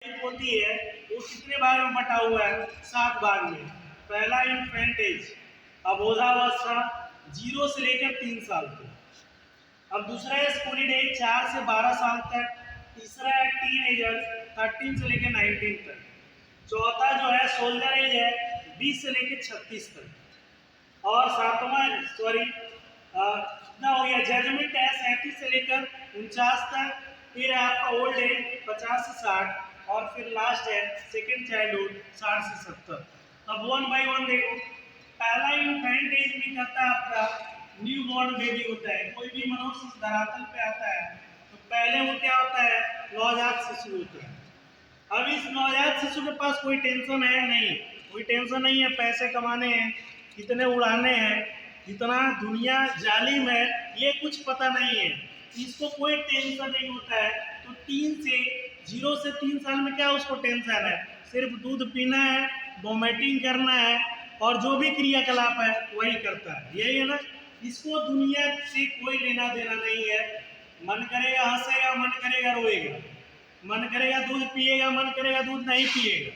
होती है वो कितने भाग में बटा हुआ है? 7 भाग में। पहला इन्फेंट एज, अबोधावस्था, 0 से लेकर 3 साल तक। अब दूसरा है स्कूलिंग एज, 4 से 12 साल तक। तीसरा है टीनेजर, 13 से लेकर 19 तक। चौथा जो है सोल्जर एज है, 20 से लेकर 36 तक। और सातवां कितना हो गया, जजमेंट है, 37 से लेकर 49 तक। फिर है आपका ओल्ड एज, 50 से 60। और फिर लास्ट है सेकेंड चाइल्डहुड, 60 से 70। अब वन बाई वन देखो। पहला इन्फेंट एज में कहता है आपका न्यू बॉर्न बेबी होता है। कोई भी मनुष्य इस धरातल पे आता है तो पहले वो क्या होता है? नवजात शिशु होता है। अब इस नवजात शिशु के पास कोई टेंशन है नहीं, कोई टेंशन नहीं है। पैसे कमाने हैं, कितने उड़ाने हैं, कितना दुनिया जालिम है, ये कुछ पता नहीं है। इसको कोई टेंशन नहीं होता है। तो 0 से 3 साल में क्या उसको टेंशन है? सिर्फ दूध पीना है, वोमिटिंग करना है और जो भी क्रियाकलाप है वही करता है। यही है ना। इसको दुनिया से कोई लेना देना नहीं है। मन करेगा हंसेगा, मन करेगा रोएगा, मन करेगा दूध पिएगा, मन करेगा दूध नहीं पिएगा।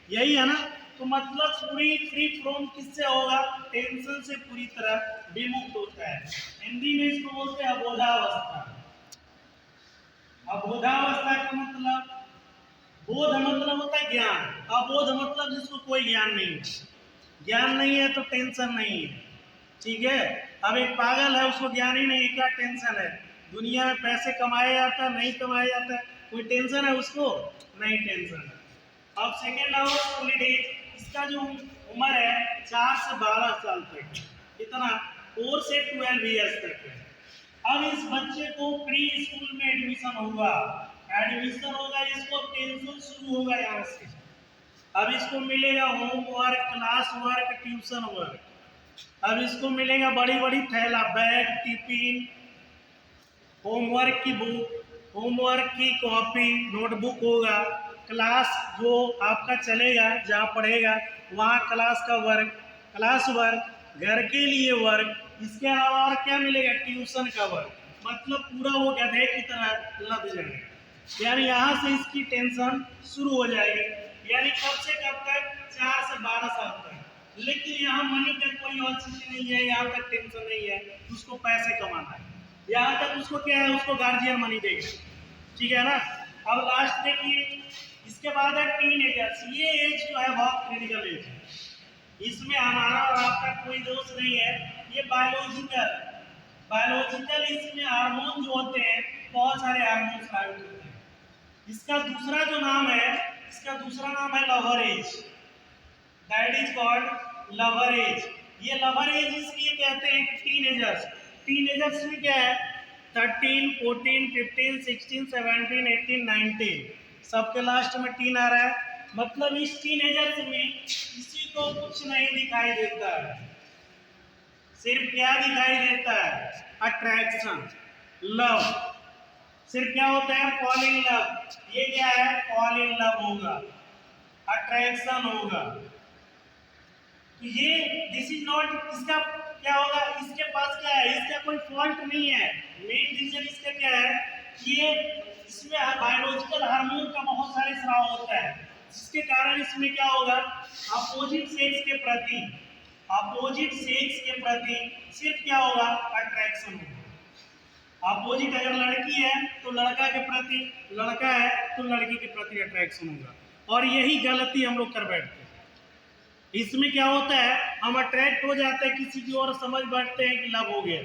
यही है ना। तो मतलब पूरी फ्री फ्रॉम किससे होगा? टेंशन से पूरी तरह विमुक्त होता है। हिंदी में इसको बोलते हैं अबोधावस्था। अबोधावस्था का मतलब, बोध मतलब होता है ज्ञान, अबोध मतलब जिसको कोई ज्ञान नहीं है। ज्ञान नहीं है तो टेंशन नहीं है, ठीक है। अब एक पागल है, उसको ज्ञान ही नहीं है, क्या टेंशन है? दुनिया में पैसे कमाया जाता है, नहीं कमाया जाता है, कोई टेंशन है उसको? नहीं टेंशन है। अब सेकेंड आवर सोलिड एज, इसका जो उम्र है 4 से 12 साल तक, कितना? 4 से 12 ईयर्स तक है। अब इस बच्चे को प्री स्कूल में एडमिशन होगा, इसको टेंशन शुरू होगा यहाँ से। अब इसको मिलेगा homework, class work, tuition work. अब इसको मिलेगा बड़ी बड़ी थैला, बैग, टिफिन, होमवर्क की बुक, होमवर्क की कॉपी, नोटबुक होगा। क्लास जो आपका चलेगा, जहाँ पढ़ेगा वहाँ क्लास का वर्क, क्लास वर्क, घर के लिए वर्क। इसके अलावा और क्या मिलेगा? ट्यूशन का वर्क। मतलब पूरा वो गधे की तरह लद जाएगा। यानी यहाँ से इसकी टेंशन शुरू हो जाएगी। यानी कब से कब तक? 4 से 12 साल तक। लेकिन यहाँ मनी का कोई और चीज नहीं है, यहाँ तक टेंशन नहीं है, उसको पैसे कमाना है। यहाँ तक उसको क्या है? उसको गार्जियन मनी देगा, ठीक है ना। अब लास्ट देखिए, इसके बाद है टीनेजर्स। ये एज जो है बहुत क्रिटिकल एज है। इसमें हमारा और आपका कोई दोष नहीं है। ये बायोलॉजिकल इसमें हार्मोन जो होते हैं, बहुत सारे हार्मोन्स लागू होते हैं। इसका दूसरा नाम है lover age. That is called lover age. ये लवर एज इसलिए कहते हैं कि टीनेजर्स में क्या है? 13, 14, 15, 16, 17, 18, 19, सबके लास्ट में टीन आ रहा है। मतलब इस टीनेजर्स में किसी को कुछ नहीं दिखाई देता है, सिर्फ क्या दिखाई देता है? Attraction, love. सिर्फ क्या होता है? Fall in love. ये क्या है? फॉल इन लव होगा, अट्रैक्शन होगा। तो ये दिस इज नॉट, इसका क्या होगा? इसके पास क्या है? इसका कोई फॉल्ट नहीं है। मेन रीजन इसका क्या है? ये इसमें बायोलॉजिकल हार्मोन का बहुत सारे स्राव होता है, जिसके कारण इसमें क्या होगा? अपोजिट सेक्स के प्रति सिर्फ क्या होगा? अट्रैक्शन होगा। अपोजिट अगर लड़की है तो लड़का के प्रति, लड़का है तो लड़की के प्रति अट्रैक्शन होगा। और यही गलती हम लोग कर बैठते हैं। इसमें क्या होता है? हम अट्रैक्ट हो जाते हैं किसी की और, समझ बैठते हैं कि लव हो गया,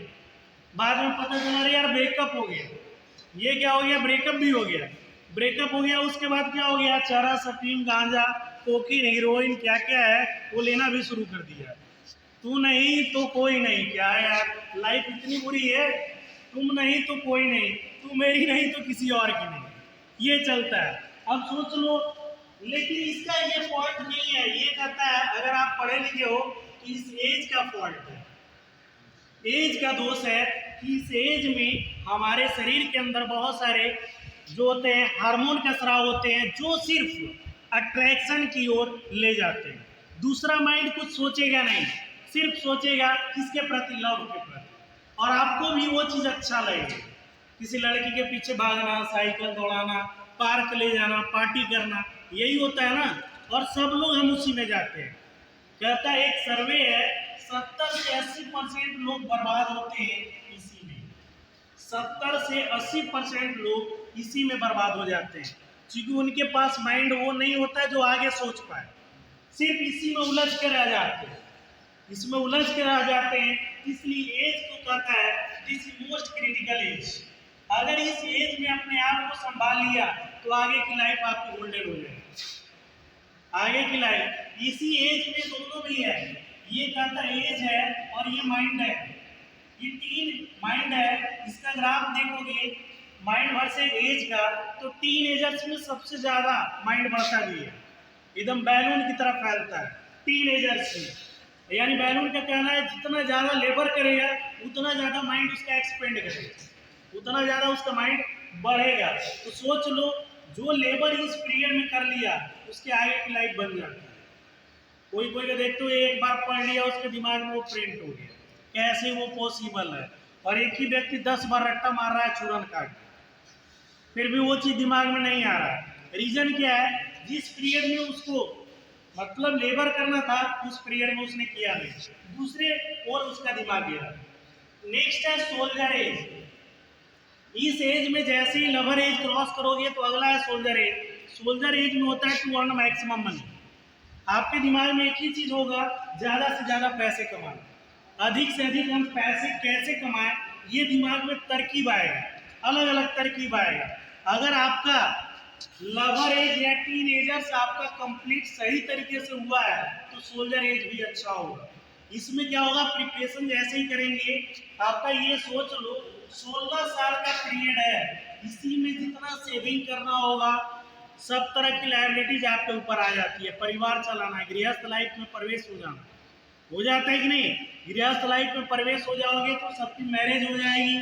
बाद में पता चला अरे यार ब्रेकअप हो गया। ये क्या हो गया? ब्रेकअप भी हो गया। ब्रेकअप हो गया, उसके बाद क्या हो गया? चरस, अफीम, गांजा, कोकीन, हीरोइन, क्या क्या है वो लेना भी शुरू कर दिया। तू नहीं तो कोई नहीं। क्या है यार, लाइफ इतनी बुरी है। तुम नहीं तो कोई नहीं, तू मेरी नहीं तो किसी और की नहीं, ये चलता है। अब सोच लो, लेकिन इसका ये फॉल्ट नहीं है। ये कहता है अगर आप पढ़े लिखे हो तो इस एज का फॉल्ट है, एज का दोष है कि इस एज में हमारे शरीर के अंदर बहुत सारे जो होते हैं हार्मोन का स्राव होते हैं, जो सिर्फ अट्रैक्शन की ओर ले जाते हैं। दूसरा माइंड कुछ सोचेगा नहीं, सिर्फ सोचेगा किसके प्रति? लव के प्रति। और आपको भी वो चीज़ अच्छा लगेगा, किसी लड़की के पीछे भागना, साइकिल दौड़ाना, पार्क ले जाना, पार्टी करना, यही होता है ना। और सब लोग हम उसी में जाते हैं। कहता है एक सर्वे है, 70 से 80% लोग बर्बाद होते हैं इसी में। 70 से 80% लोग इसी में बर्बाद हो जाते हैं, क्योंकि उनके पास माइंड वो नहीं होता है जो आगे सोच पाए, सिर्फ इसी में उलझ के रह जाते हैं, इसमें उलझ के रह जाते हैं। इसलिए एज को कहता है दिस मोस्ट क्रिटिकल एज। अगर इस एज में अपने आप को संभाल लिया तो आगे की लाइफ आपकी गोल्डन हो जाएगी। आगे की लाइफ इसी एज में दोनों भी है। ये कहता एज है और ये माइंड है, ये तीन माइंड है। इसका ग्राफ देखोगे माइंड वर्सेस एज का, तो टीनेजर्स में सबसे ज्यादा माइंड बढ़ता भी है, एकदम बैलून की तरह फैलता है टीनेजर्स में। यानी बैलून का कहना है जितना ज्यादा लेबर करेगा उतना ज्यादा माइंड उसका एक्सपेंड करेगा, उतना ज्यादा उसका माइंड बढ़ेगा। तो सोच लो जो लेबर इस पीरियड में कर लिया उसके आगे की लाइफ बन जाती है। कोई कोई को देखते हो एक बार पढ़ लिया उसके दिमाग में वो प्रिंट हो गया, कैसे वो पॉसिबल है। और एक ही व्यक्ति 10 बार रट्टा मार रहा है चूरन काट, फिर भी वो चीज दिमाग में नहीं आ रहा है। रीजन क्या है, जिस पीरियड में उसको मतलब लेबर करना था उस पीरियड में उसने किया नहीं, दूसरे और उसका दिमाग गया। नेक्स्ट है सोल्जर एज। इस एज में जैसे ही लवर एज क्रॉस करोगे तो अगला है सोल्जर एज। सोल्जर एज में होता है टू अर्न मैक्सिमम मनी। आपके दिमाग में एक ही चीज होगा, ज्यादा से ज्यादा पैसे कमाना, अधिक से अधिक हम पैसे कैसे कमाएं, ये दिमाग में तरकीब आएगा, अलग अलग तरकीब आएगा। अगर आपका लवर एज या टीनेजर्स आपका कंप्लीट सही तरीके से हुआ है तो सोल्जर एज भी अच्छा होगा। इसमें क्या होगा, प्रिपरेशन जैसे ही करेंगे, आपका ये सोच लो 16 साल का पीरियड है, इसी में जितना सेविंग करना होगा, सब तरह की लायबिलिटीज आपके ऊपर आ जाती है। परिवार चलाना, गृहस्थ लाइफ में प्रवेश हो जाना, हो जाता है कि नहीं। गृहस्थ लाइफ में प्रवेश हो जाओगे तो सबकी मैरिज हो जाएगी,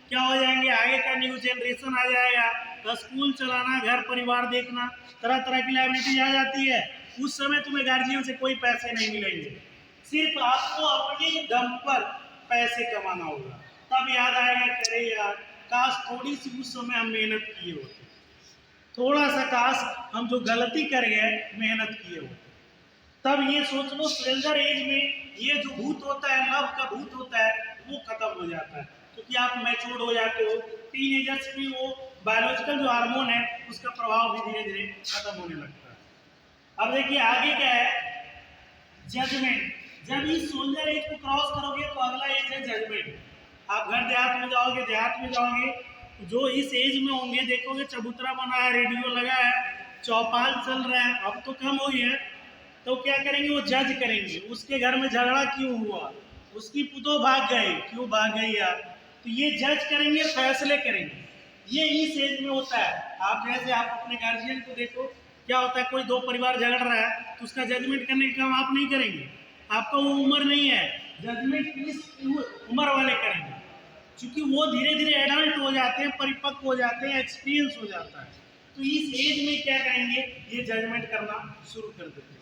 क्या हो जाएंगे, आगे का न्यू जनरेशन आ जाएगा, स्कूल चलाना, घर परिवार देखना, तरह तरह की लायबिलिटीज आ जाती है। उस समय तुम्हें गार्जियन से कोई पैसे नहीं मिलेंगे, सिर्फ आपको अपने दम पर पैसे कमाना होगा। तब याद आएगा, करे यार काश थोड़ी सी उस समय हम मेहनत किए होते, थोड़ा सा काश हम जो गलती कर गए मेहनत किए होते। तब ये सोच लो सोल्जर एज में ये जो भूत होता है, लव का भूत होता है, वो खत्म हो जाता है, क्योंकि आप मैच्योर हो जाते हो। टीनेजर्स में वो बायोलॉजिकल जो हार्मोन है उसका प्रभाव भी धीरे धीरे खत्म होने लगता है। अब देखिए आगे क्या है, जजमेंट। जब इस सोल्जर एज को क्रॉस करोगे तो अगला एज है जजमेंट। आप घर देहात में जाओगे, देहात में जाओगे जो इस एज में होंगे, देखोगे चबूतरा बना है, रेडियो लगा है, चौपाल चल रहा है, अब तो कम हुई है, तो क्या करेंगे, वो जज करेंगे उसके घर में झगड़ा क्यों हुआ, उसकी पुतो भाग गई, क्यों भाग गई यार, तो ये जज करेंगे, फैसले करेंगे। ये इस एज में होता है। आप जैसे आप अपने गार्जियन को देखो, क्या होता है, कोई दो परिवार झगड़ रहा है तो उसका जजमेंट करने का काम आप नहीं करेंगे, आपका वो उम्र नहीं है, जजमेंट इस उम्र वाले करेंगे, क्योंकि वो धीरे धीरे एडल्ट हो जाते हैं, परिपक्व हो जाते हैं, एक्सपीरियंस हो जाता है। तो इस एज में क्या करेंगे, ये जजमेंट करना शुरू कर देते हैं।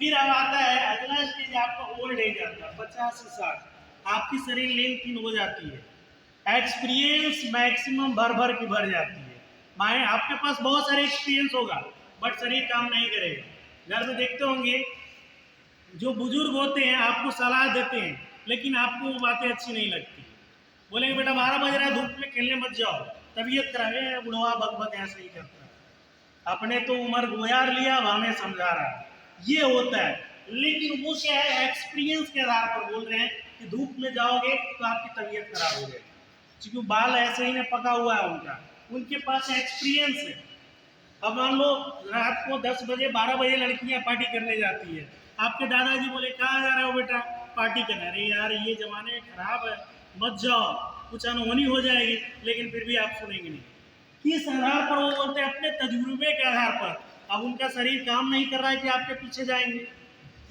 फिर अब आता है अगला स्टेज, आपका ओल्ड एज आता है, 50 से 60, आपकी शरीर लेंथ हो जाती है, एक्सपीरियंस मैक्सिमम भर भर की भर जाती है। माने आपके पास बहुत सारे एक्सपीरियंस होगा बट शरीर काम नहीं करेगा। घर में देखते होंगे जो बुजुर्ग होते हैं आपको सलाह देते हैं, लेकिन आपको वो बातें अच्छी नहीं लगती, बोलेंगे बेटा 12 बज रहा है, धूप में खेलने मत जाओ, तबीयत खराब है, बुढ़वा बक बक ऐसे ही करता है, अपने तो उम्र गुजार लिया, अब हमें समझा रहा है, ये होता है। लेकिन वो क्या है, एक्सपीरियंस के आधार पर बोल रहे हैं कि धूप में जाओगे तो आपकी तबीयत खराब हो जाएगी, क्योंकि बाल ऐसे ही ने पका हुआ है उनका, उनके पास एक्सपीरियंस है। अब मान लो रात को 10 बजे 12 बजे लड़कियां पार्टी करने जाती है, आपके दादाजी बोले कहाँ जा रहे हो बेटा, पार्टी करने। अरे यार ये जमाने खराब है, मत जाओ, कुछ अनहोनी हो जाएगी, लेकिन फिर भी आप सुनेंगे नहीं। किस आधार पर वो बोलते हैं, अपने तजुर्बे के आधार पर। अब उनका शरीर काम नहीं कर रहा है कि आपके पीछे जाएंगे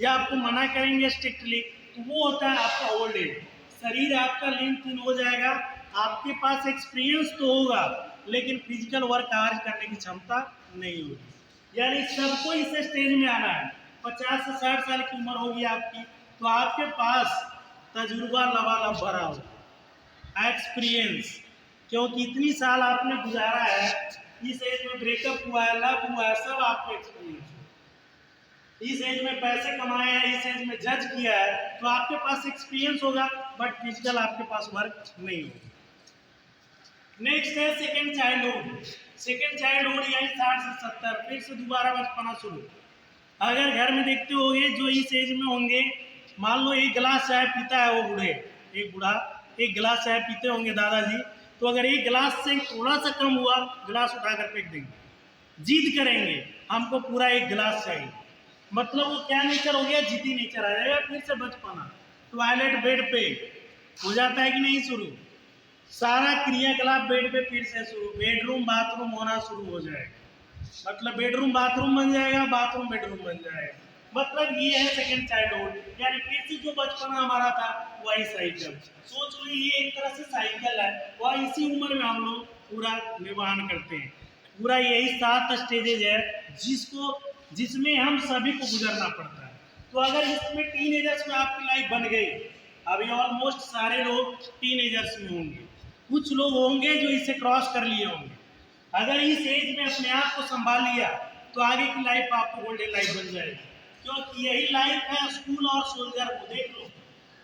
या आपको मना करेंगे स्ट्रिक्टली, तो वो होता है आपका ओल्ड एज। शरीर आपका लीन तीन हो जाएगा, आपके पास एक्सपीरियंस तो होगा लेकिन फिजिकल वर्क आज करने की क्षमता नहीं होगी। यानी सबको इस स्टेज में आना है, 50 से 60 साल की उम्र होगी आपकी, तो आपके पास तजुर्बा लबालब भरा होगा, एक्सपीरियंस, क्योंकि इतनी साल आपने गुजारा है, इस एज में ब्रेकअप हुआ है, लव हुआ है, सब आपको एक्सपीरियंस हो। इस एज में पैसे कमाए हैं, इस एज में जज किया है, तो आपके पास एक्सपीरियंस होगा, बट फिजिकल आपके पास वर्क नहीं होगा। नेक्स्ट है सेकेंड चाइल्डहुड। सेकेंड चाइल्डहुड यानी 60 से 70, फिर से दोबारा बचपना शुरू। अगर घर में देखते होंगे जो इस एज में होंगे, मान लो एक गिलास चाय पीता है वो बूढ़े, एक बूढ़ा एक गिलास चाय पीते होंगे दादाजी, तो अगर एक गिलास से थोड़ा सा कम हुआ, गिलास उठाकर फेंक देंगे, जिद करेंगे हमको पूरा एक गिलास चाहिए। मतलब वो क्या नेचर हो गया, जिद्दी नेचर आ जाएगा। फिर से बचपना, टॉयलेट बेड पे हो जाता है कि नहीं शुरू, सारा क्रियाकलाप बेड पे फिर से शुरू, बेडरूम बाथरूम होना शुरू हो जाएगा। मतलब बेडरूम बाथरूम बन जाएगा, बाथरूम बेडरूम बन जाएगा। मतलब ये है सेकंड चाइल्डहुड, यानी फिर से जो बचपना हमारा था वही साइकिल। सोच लो ये एक तरह से साइकिल है, वह इसी उम्र में हम लोग पूरा निर्वहन करते हैं। पूरा यही 7 स्टेजेज है जिसमें हम सभी को गुजरना पड़ता है। तो अगर इसमें टीनेजर्स में आपकी लाइफ बन गई, अभी ऑलमोस्ट सारे लोग टीनेजर्स में होंगे, कुछ लोग होंगे जो इसे क्रॉस कर लिए होंगे। अगर इस एज में अपने आप को संभाल लिया तो आगे की लाइफ आपको गोल्डन लाइफ बन जाएगी, क्योंकि यही लाइफ है स्कूल और सोल्जर को। देख लो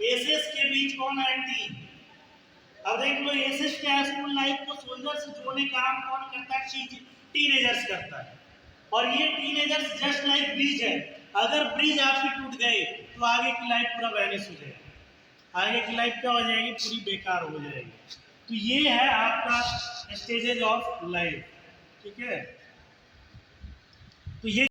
एसएस के बीच कौन है टीन। अब देख लो एसएस क्या है, स्कूल लाइफ को सोल्जर से जोड़ने का काम कौन करता है, टीनेजर्स करता है। और ये टीनेजर्स जस्ट लाइक ब्रिज है, अगर ब्रिज आपकी टूट गए तो आगे की लाइफ पूरा वैनिश हो जाएगी, आगे की लाइफ क्या हो जाएगी, पूरी बेकार हो जाएगी। तो ये है आपका स्टेजेज ऑफ लाइफ, ठीक है। तो ये